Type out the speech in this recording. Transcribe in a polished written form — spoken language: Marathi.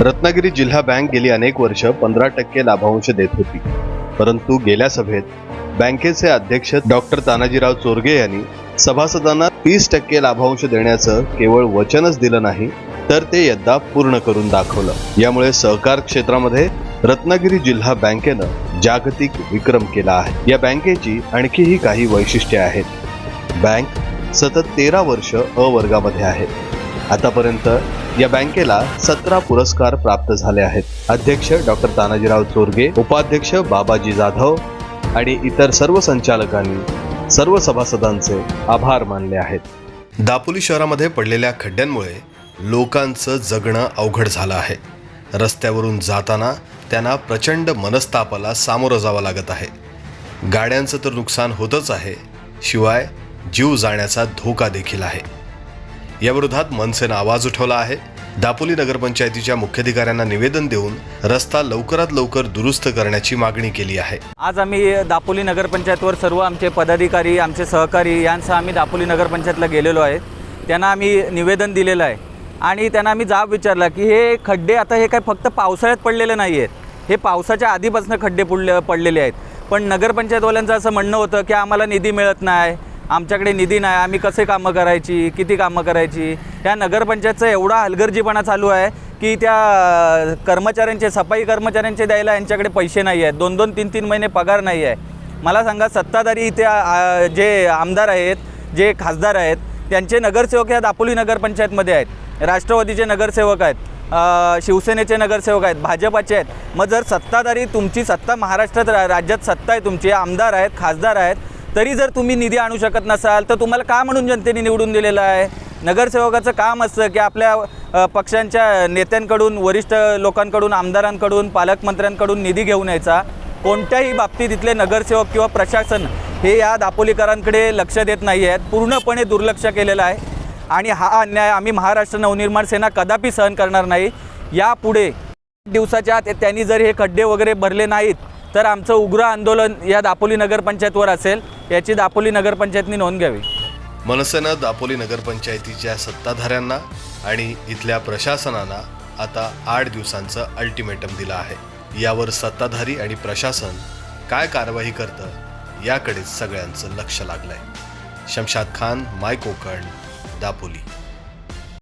रत्नागिरी जिल्हा बँक गेली अनेक वर्ष 15% लाभांश देत होती, परंतु गेल्या सभेत बँकेचे अध्यक्ष डॉक्टर तानाजीराव चोरगे यांनी सभासदांना 30% लाभांश देण्याचं केवळ वचनच दिलं नाही, तर ते यद्दा पूर्ण करून दाखवलं। यामुळे सहकार क्षेत्रामध्ये रत्नागिरी जिल्हा बँकेनं जागतिक विक्रम केला आहे। या बँकेची आणखीही काही वैशिष्ट्ये आहेत। बँक सतत 13 वर्ष अ वर्गामध्ये आहे। आतापर्यंत या बँकेला 17 पुरस्कार प्राप्त झाले आहेत। अध्यक्ष डॉक्टर तानाजीराव चोरगे, उपाध्यक्ष बाबाजी जाधव आणि इतर सर्व संचालकांनी सर्व सभासदांचे आभार मानले आहेत। दापोली शहरामध्ये पडलेल्या खड्ड्यांमुळे लोकांचं जगणं अवघड झालं आहे। रस्त्यावरून जाताना त्यांना प्रचंड मनस्तापाला सामोरं जावं लागत आहे। गाड्यांचं तर नुकसान होतच आहे, शिवाय जीव जाण्याचा धोका देखील आहे। याविरोधात मनसेनं आवाज उठवला आहे। दापोली नगरपंचायतीच्या मुख्याधिकाऱ्यांना निवेदन देऊन रस्ता लवकरात लवकर दुरुस्त करण्याची मागणी केली आहे। आज आम्ही दापोली नगरपंचायतवर सर्व आमचे पदाधिकारी, आमचे सहकारी यांसह आम्ही दापोली नगरपंचायतला गेलेलो आहे। त्यांना आम्ही निवेदन दिलेलं आहे आणि त्यांना आम्ही जाब विचारला की हे खड्डे आता हे काय फक्त पावसाळ्यात पडलेले नाही आहेत, हे पावसाच्या आधीपासून खड्डे पडलेले आहेत। पण नगरपंचायतवाल्यांचं असं म्हणणं होतं की आम्हाला निधी मिळत नाही, आमच्याकडे निधी नाही, आम्ही कसे कामं करायची, किती कामं करायची। या नगरपंचायतचा एवढा हलगर्जीपणा चालू आहे की त्या कर्मचाऱ्यांचे, सफाई कर्मचाऱ्यांचे द्यायला यांच्याकडे पैसे नाही आहेत। 2-2, 3-3 महिने पगार नाही आहे। मला सांगा, सत्ताधारी इथे जे आमदार आहेत, जे खासदार आहेत, त्यांचे नगरसेवक या दापोली नगरपंचायतमध्ये आहेत। राष्ट्रवादीचे नगरसेवक आहेत, शिवसेनेचे नगरसेवक आहेत, भाजपाचे आहेत। मग जर सत्ताधारी, तुमची सत्ता महाराष्ट्रात, राज्यात सत्ता आहे तुमची, आमदार आहेत, खासदार आहेत, तरी जर तुम्ही निधी आणू शकत नसाल तर तुम्हाला का म्हणून जनतेने निवडून दिलेलं आहे? नगरसेवकाचं काम असतं की आपल्या पक्षांच्या नेत्यांकडून, वरिष्ठ लोकांकडून, आमदारांकडून, पालकमंत्र्यांकडून निधी घेऊन यायचा। कोणत्याही बाबतीत इथले नगरसेवक किंवा प्रशासन हे या दापोलीकरांकडे लक्ष देत नाही आहेत, पूर्णपणे दुर्लक्ष केलेलं आहे। आणि हा अन्याय आम्ही महाराष्ट्र नवनिर्माण सेना कदापि सहन करणार नाही। यापुढे दिवसाच्या आत त्यांनी जर हे खड्डे वगैरे भरले नाहीत तर आमचं उग्र आंदोलन या दापोली नगरपंचायतवर असेल, याची दापोली नगरपंचायतनी नोंद घ्यावी। मनसेनं दापोली नगरपंचायतीच्या सत्ताधाऱ्यांना आणि इथल्या प्रशासनाला आता 8 दिवसांचं अल्टिमेटम दिलं आहे। यावर सत्ताधारी आणि प्रशासन काय कारवाई करतं याकडेच सगळ्यांचं लक्ष लागलंय। शमशाद खान, माय कोकण, दापोली।